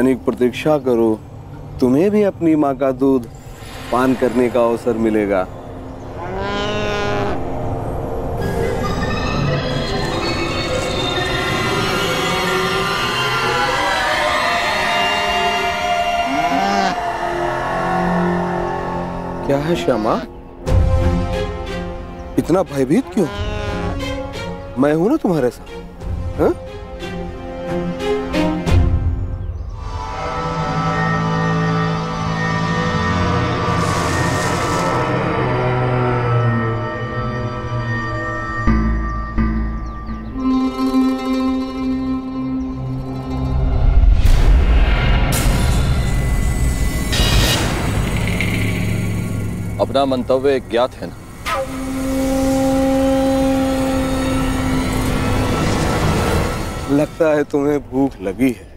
तनिक प्रतीक्षा करो, तुम्हें भी अपनी माँ का दूध पान करने का अवसर मिलेगा। क्या है श्यामा, इतना भयभीत क्यों? मैं हूं ना तुम्हारे साथ। हाँ? अपना मंतव्य ज्ञात है ना? लगता है तुम्हें भूख लगी है।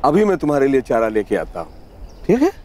अभी मैं तुम्हारे लिए चारा लेके आता हूं, ठीक है?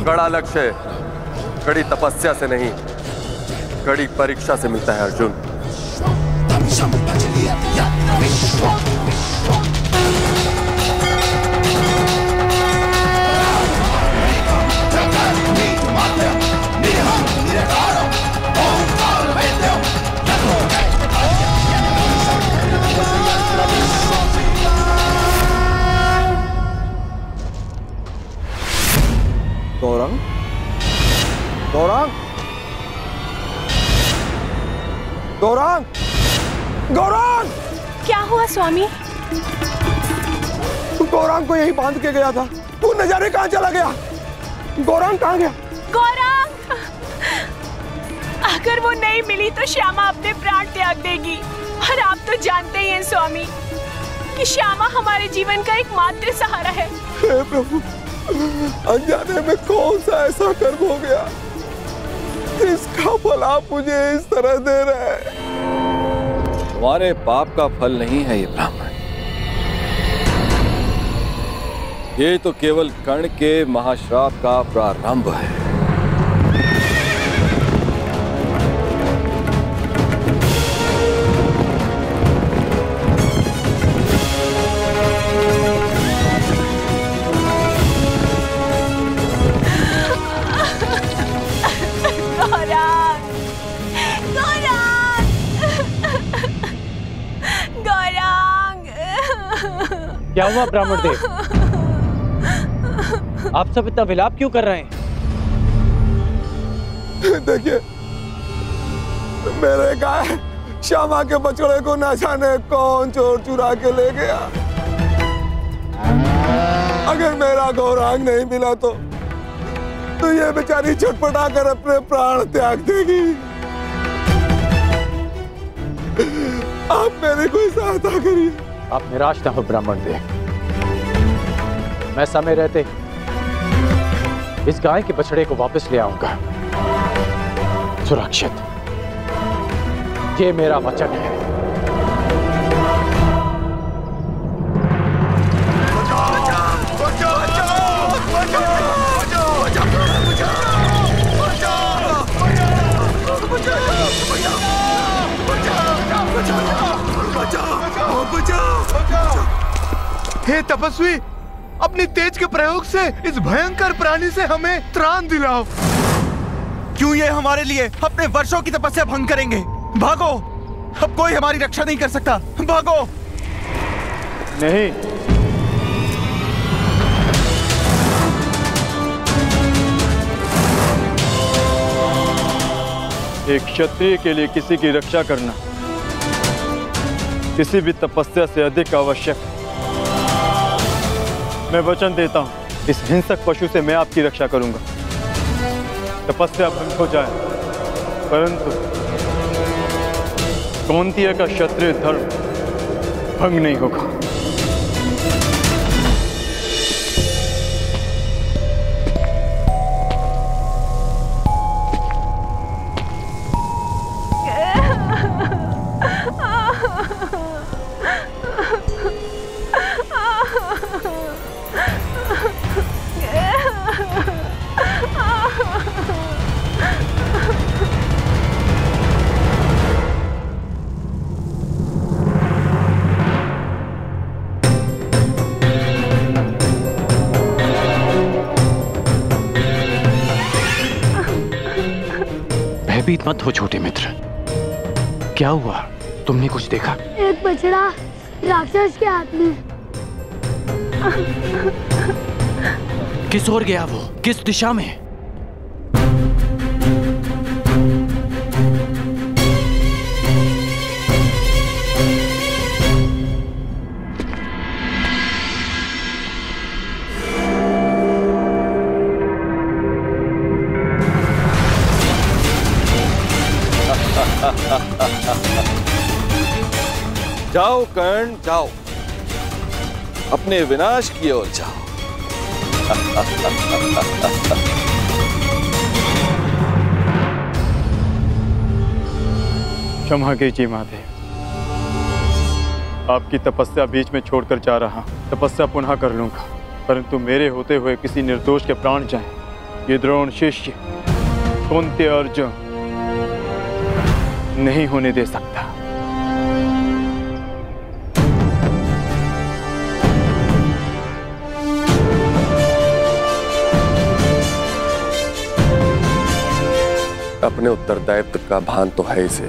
कड़ा लक्ष्य कड़ी तपस्या से नहीं, कड़ी परीक्षा से मिलता है अर्जुन। गौरांग, गौरांग, गौरांग, गौरांग! क्या हुआ स्वामी? तू गौरांग को यहीं बांध के गया था, तू न जाने कहां चला गया। गौरांग कहां गया? गौरांग! अगर वो नहीं मिली तो श्यामा अपने प्राण त्याग देगी, और आप तो जानते ही हैं स्वामी कि श्यामा हमारे जीवन का एकमात्र सहारा है। हे प्रभु, अनजाने में कौन सा ऐसा कर्म हो गया जिसका फल आप मुझे इस तरह दे रहे हैं? तुम्हारे पाप का फल नहीं है ये ब्राह्मण, ये तो केवल कर्ण के महाश्राप का प्रारंभ है। क्या हुआ ब्राह्मण देव? आप सब इतना विलाप क्यों कर रहे हैं? देखिए, मेरे गाय श्यामा के बछड़े को ना जाने कौन चोर चुरा के ले गया। अगर मेरा गौरांग नहीं मिला तो ये बेचारी छटपटा कर अपने प्राण त्याग देगी। आप मेरी कोई सहायता करिए। आप निराश ना हो ब्राह्मण देव, मैं समय रहते इस गाय के बछड़े को वापस ले आऊंगा सुरक्षित। ये मेरा वचन है। हे तपस्वी, अपनी तेज के प्रयोग से इस भयंकर प्राणी से हमें त्राण दिलाओ। क्यों ये हमारे लिए अपने वर्षों की तपस्या भंग करेंगे? भागो, अब कोई हमारी रक्षा नहीं कर सकता। भागो। नहीं, एक क्षत्रिय के लिए किसी की रक्षा करना किसी भी तपस्या से अधिक आवश्यक है। मैं वचन देता हूँ, इस हिंसक पशु से मैं आपकी रक्षा करूंगा। तपस्या भंग हो जाए, परंतु कौंतेय का क्षत्रिय धर्म भंग नहीं होगा। भयभीत मत हो छोटे मित्र। क्या हुआ? तुमने कुछ देखा? एक बछड़ा राक्षस के हाथ में। किस ओर गया वो? किस दिशा में? जाओ कर्ण, जाओ, अपने विनाश की ओर जाओ। क्षमा कीजिए महादेव, आपकी तपस्या बीच में छोड़कर जा रहा। तपस्या पुनः कर लूंगा, परंतु मेरे होते हुए किसी निर्दोष के प्राण जाएं, ये द्रोण शिष्य कुंती अर्जुन नहीं होने दे सकता। अपने उत्तरदायित्व का भान तो है इसे।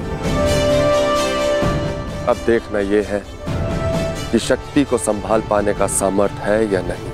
अब देखना यह है कि शक्ति को संभाल पाने का सामर्थ्य है या नहीं।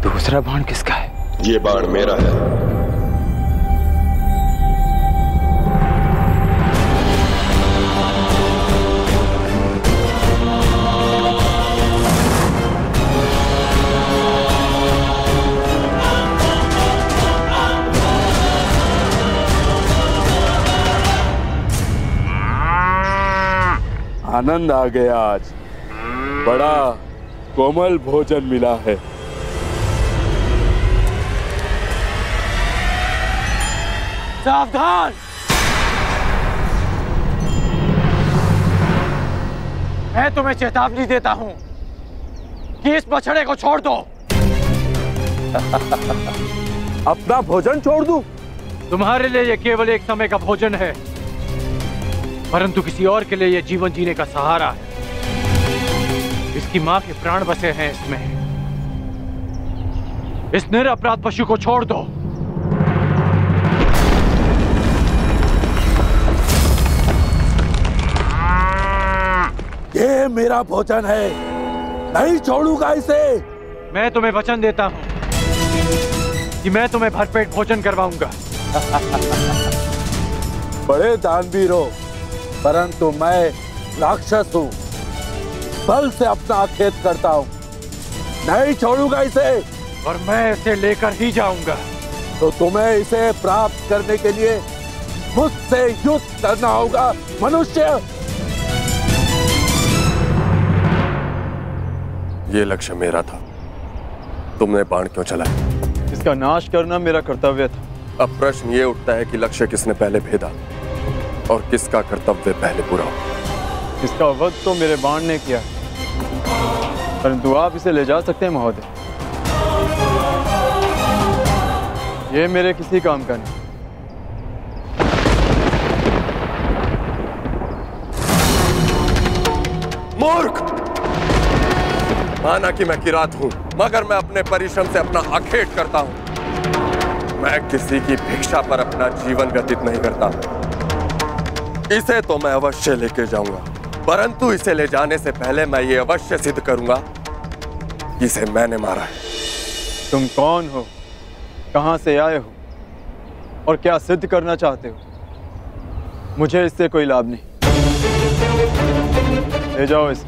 दूसरा बाण किसका है? ये बाण मेरा है। आनंद आ गया आज, बड़ा कोमल भोजन मिला है। सावधान! मैं तुम्हें चेतावनी देता हूं कि इस बछड़े को छोड़ दो। अपना भोजन छोड़ दूं? तुम्हारे लिए यह केवल एक समय का भोजन है, परंतु किसी और के लिए यह जीवन जीने का सहारा है। इसकी मां के प्राण बसे हैं इसमें। इस निरपराध पशु को छोड़ दो। ये मेरा भोजन है, नहीं छोड़ूंगा इसे। मैं तुम्हें वचन देता हूं कि मैं तुम्हें भरपेट भोजन करवाऊंगा। बड़े दानवीर हो, परंतु मैं राक्षस हूं, बल से अपना खेत करता हूं। नहीं छोड़ूंगा इसे। और मैं इसे लेकर ही जाऊंगा। तो तुम्हें इसे प्राप्त करने के लिए मुझसे युद्ध करना होगा मनुष्य। ये लक्ष्य मेरा था, तुमने बाण क्यों चलाया? इसका नाश करना मेरा कर्तव्य था। अब प्रश्न ये उठता है कि लक्ष्य किसने पहले भेदा और किसका कर्तव्य पहले पूरा हो। इसका वध तो मेरे बाण ने किया। परंतु आप इसे ले जा सकते हैं महोदय। ये मेरे किसी काम का नहीं। मूर्ख! माना कि मैं किरात हूं, मगर मैं अपने परिश्रम से अपना अखेट करता हूं। मैं किसी की भिक्षा पर अपना जीवन व्यतीत नहीं करता। इसे तो मैं अवश्य लेके जाऊंगा, परंतु इसे ले जाने से पहले मैं ये अवश्य सिद्ध करूंगा कि इसे मैंने मारा है। तुम कौन हो, कहां से आए हो और क्या सिद्ध करना चाहते हो? मुझे इससे कोई लाभ नहीं। ले जाओ इसे।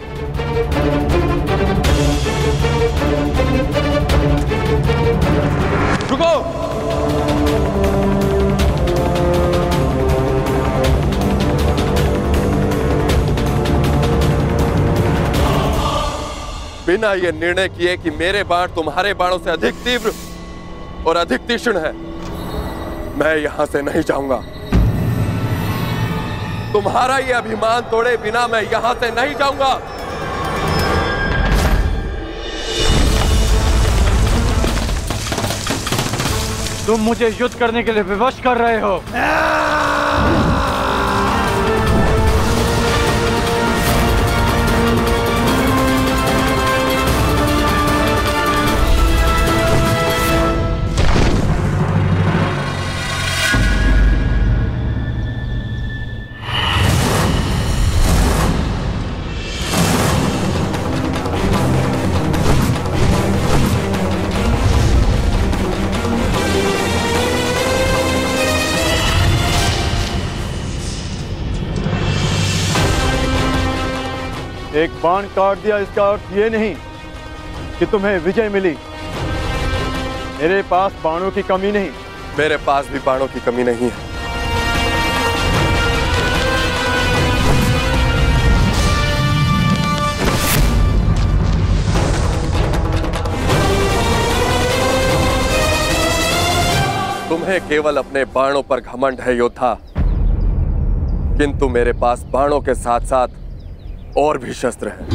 रुको! बिना ये निर्णय किए कि मेरे बाण तुम्हारे बाणों से अधिक तीव्र और अधिक तीक्ष्ण है, मैं यहां से नहीं जाऊंगा। तुम्हारा ये अभिमान तोड़े बिना मैं यहां से नहीं जाऊंगा। तुम मुझे युद्ध करने के लिए विवश कर रहे हो। एक बाण काट दिया, इसका अर्थ ये नहीं कि तुम्हें विजय मिली। मेरे पास बाणों की कमी नहीं। मेरे पास भी बाणों की कमी नहीं है। तुम्हें केवल अपने बाणों पर घमंड है योद्धा, किंतु मेरे पास बाणों के साथ साथ और भी शस्त्र हैं।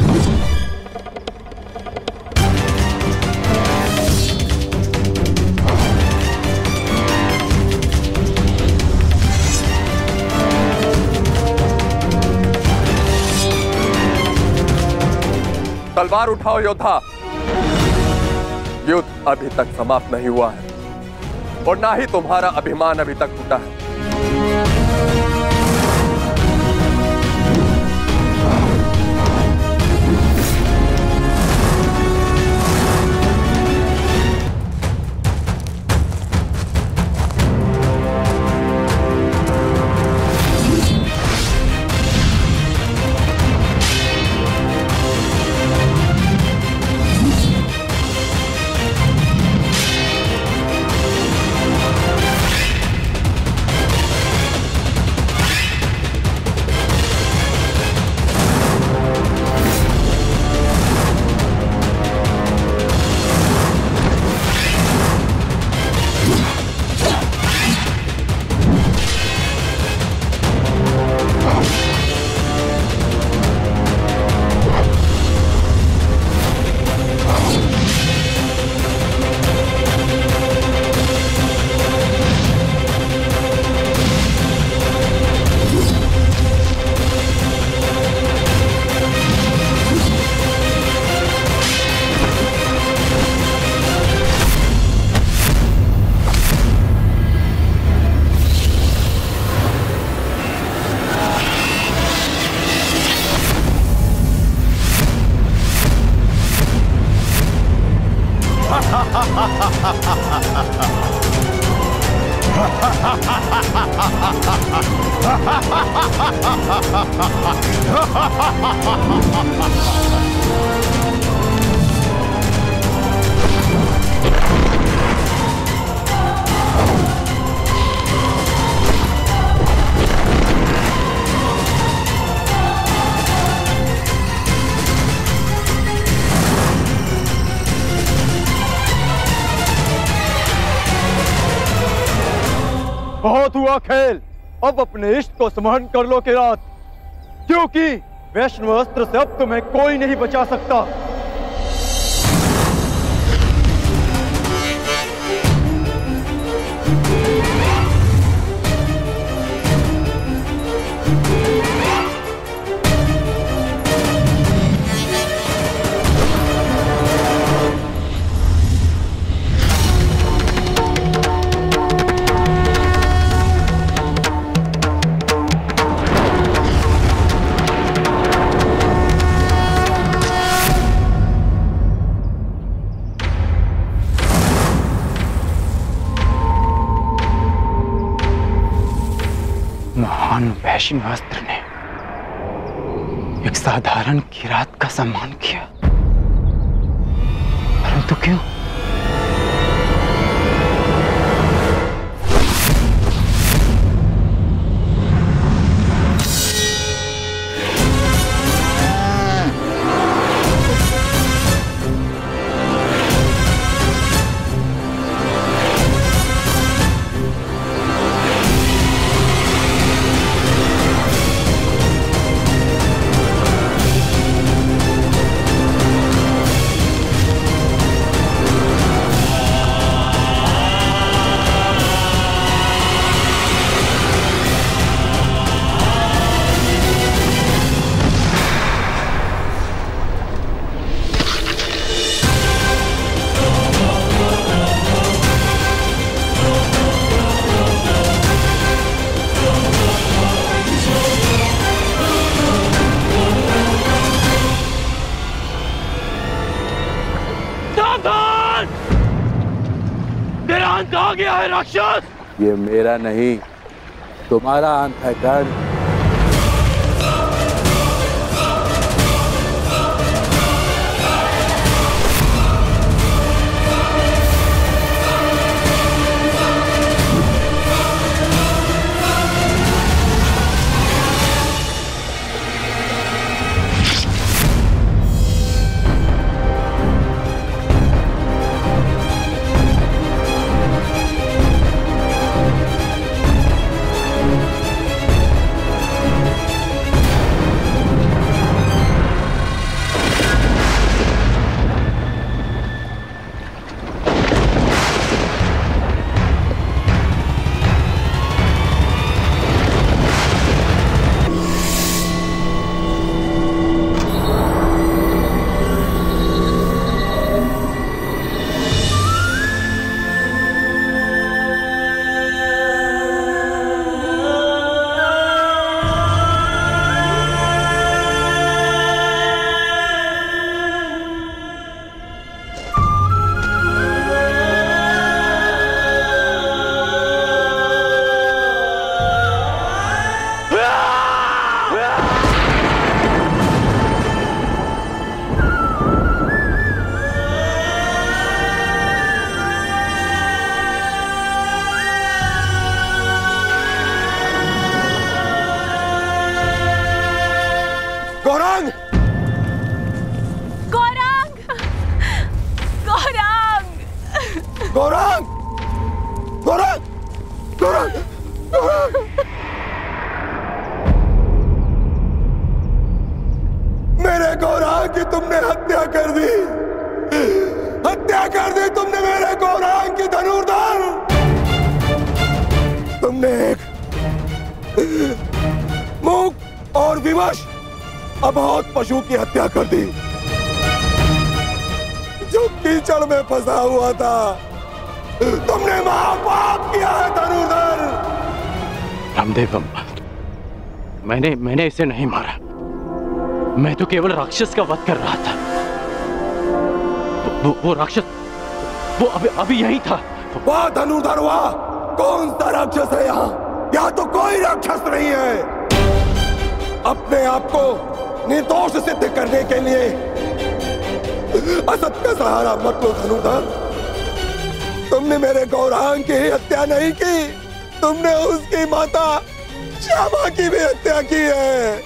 तलवार उठाओ योद्धा। युद्ध अभी तक समाप्त नहीं हुआ है और ना ही तुम्हारा अभिमान अभी तक टूटा है। बहुत हुआ खेल, अब अपने इष्ट को स्मरण कर लो किरात, क्योंकि वैष्णव अस्त्र से अब तुम्हें कोई नहीं बचा सकता। भगवान वैष्णवास्त्र ने एक साधारण किरात का सम्मान किया, परंतु क्यों? आ गया है राक्षस। ये मेरा नहीं तुम्हारा अंत है कर्ण। गौरांग! गौरांग! गौरांग! गौरांग! गौरांग! गौरांग! गौरांग! मेरे गौरांग की तुमने हत्या कर दी। हत्या कर दी तुमने मेरे गौरांग की धनुर्धर। तुमने एक मूक और विवश अबोध पशु की हत्या कर दी जो कीचड़ में फंसा हुआ था। तुमने महापाप किया है धनुर्धर। रामदेव, मैंने इसे नहीं मारा। मैं तो केवल राक्षस का वध कर रहा था। वो राक्षस वो अभी यही था। वाह धनुर्धर वाह! कौन सा राक्षस है यहाँ तो कोई राक्षस नहीं है। अपने आप को निर्दोष सिद्ध करने के लिए असत का सहारा मत लो धनुर्धर। तुमने मेरे गौरांग की हत्या नहीं की, तुमने उसकी माता श्यामा की भी हत्या की है।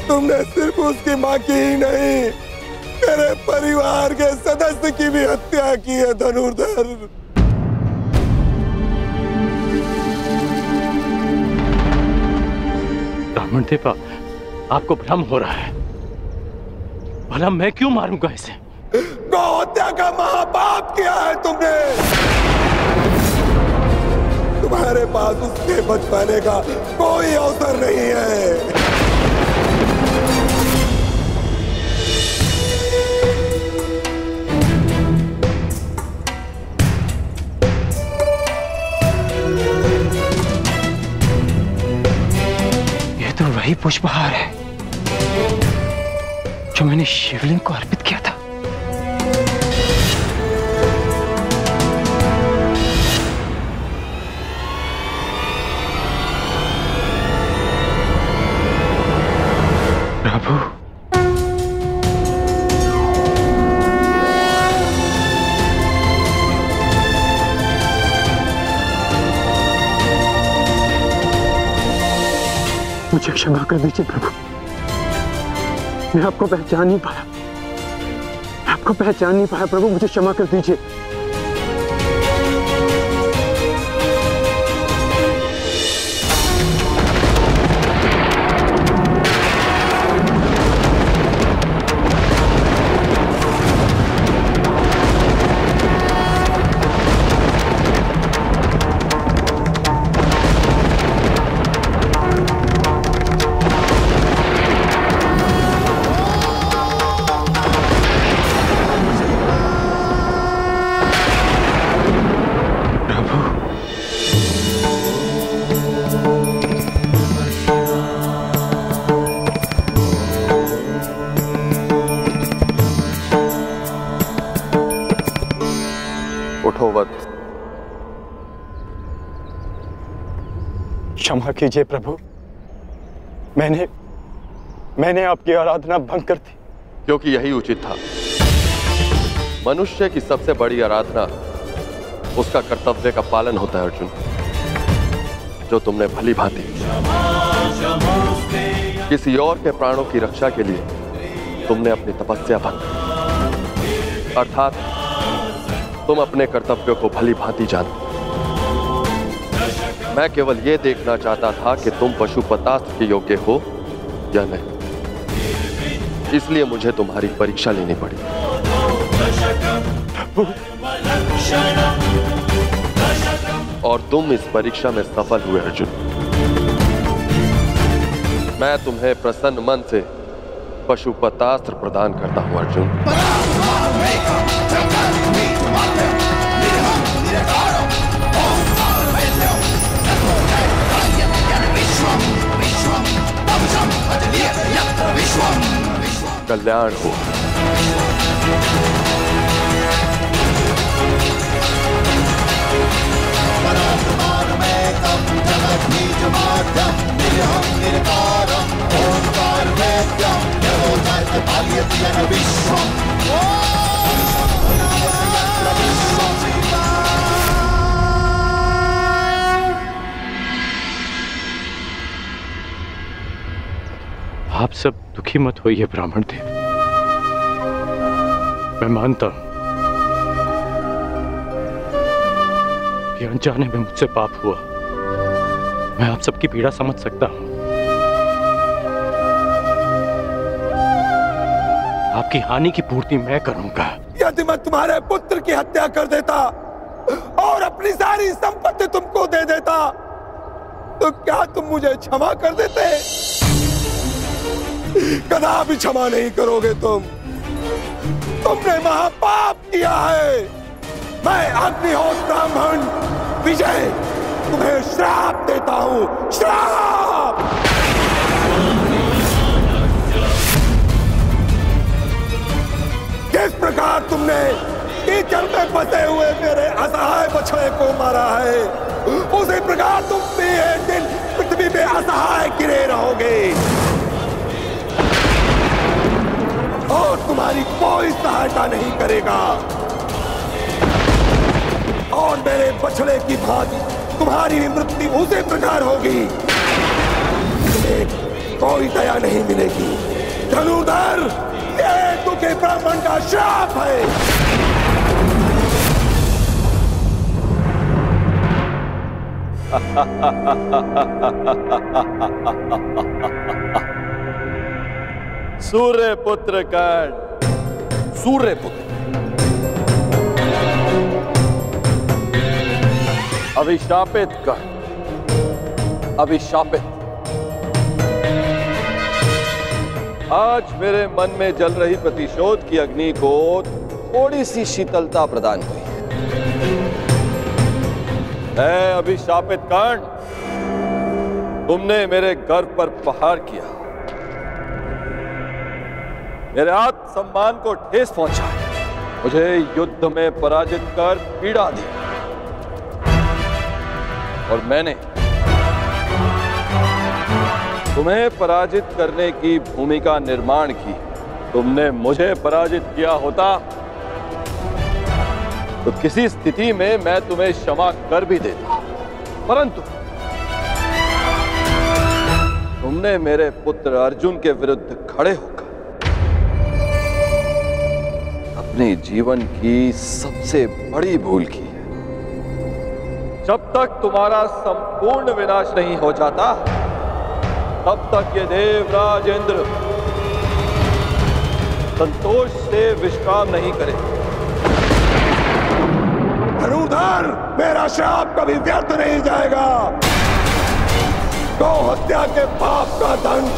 तुमने सिर्फ उसकी माँ की ही नहीं, मेरे परिवार के सदस्य की भी हत्या की है धनुर्धर। ब्राह्मण देवा, आपको भ्रम हो रहा है। भला मैं क्यों मारूंगा इसे? गौ हत्या का महापाप किया है तुमने। तुम्हारे पास उसके बच पाने का कोई अवसर नहीं है। ये तो वही पुष्पहार है जो मैंने शिवलिंग को अर्पित किया था। मुझे क्षमा कर दीजिए प्रभु। मैं आपको पहचान नहीं पाया, आपको पहचान नहीं पाया प्रभु, मुझे क्षमा कर दीजिए। क्षमा कीजिए प्रभु, मैंने आपकी आराधना भंग कर दी। क्योंकि यही उचित था। मनुष्य की सबसे बड़ी आराधना उसका कर्तव्य का पालन होता है अर्जुन, जो तुमने भली भांति किसी और के प्राणों की रक्षा के लिए तुमने अपनी तपस्या भंग की। अर्थात तुम अपने कर्तव्यों को भली भांति जानते। मैं केवल यह देखना चाहता था कि तुम पशुपतास्त्र के योग्य हो या नहीं, इसलिए मुझे तुम्हारी परीक्षा लेनी पड़ी। और तुम इस परीक्षा में सफल हुए अर्जुन। मैं तुम्हें प्रसन्न मन से पशुपतास्त्र प्रदान करता हूं अर्जुन। कल्याण हो। आप सब दुखी मत होइए ब्राह्मण देव, मैं मानता हूं कि अनजाने में मुझसे पाप हुआ। मैं आप सबकी पीड़ा समझ सकता हूं। आपकी हानि की पूर्ति मैं करूंगा। यदि मैं तुम्हारे पुत्र की हत्या कर देता और अपनी सारी संपत्ति तुमको दे देता, तो क्या तुम मुझे क्षमा कर देते? कदापि क्षमा नहीं करोगे तुम। तुमने महापाप किया है। मैं अग्निहोत्र ब्राह्मण विजय तुम्हें श्राप देता हूं, श्राप। जिस प्रकार तुमने कीचड़ में फंसे हुए मेरे असहाय बछड़े को मारा है, उसी प्रकार तुम भी एक दिन पृथ्वी पे असहाय गिरे रहोगे और तुम्हारी कोई सहायता नहीं करेगा। और मेरे बछड़े की भांति तुम्हारी मृत्यु उसी प्रकार होगी। तुम्हें कोई दया नहीं मिलेगी। धनुर्धर, ये तुझे ब्राह्मण का श्राप है। सूर्य पुत्र कर्ण, सूर्य पुत्र, अभिशापित कर्ण, अभिशापित। आज मेरे मन में जल रही प्रतिशोध की अग्नि को थोड़ी सी शीतलता प्रदान हुई है। अभिशापित कर्ण, तुमने मेरे गर्व पर प्रहार किया, मेरे आत्मसम्मान को ठेस पहुंचा, मुझे युद्ध में पराजित कर पीड़ा दी। और मैंने तुम्हें पराजित करने की भूमिका निर्माण की। तुमने मुझे पराजित किया होता तो किसी स्थिति में मैं तुम्हें क्षमा कर भी देता, परंतु तुमने मेरे पुत्र अर्जुन के विरुद्ध खड़े होकर अपने जीवन की सबसे बड़ी भूल की है। जब तक तुम्हारा संपूर्ण विनाश नहीं हो जाता, तब तक ये देवराज इंद्र संतोष से विश्राम नहीं करे। धनुर्धर, मेरा श्राप कभी व्यर्थ नहीं जाएगा। गौ हत्या के पाप का दंड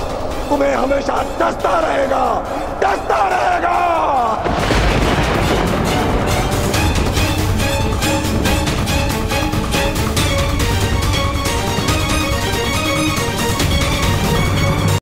तुम्हें हमेशा डसता रहेगा, डसता रहेगा।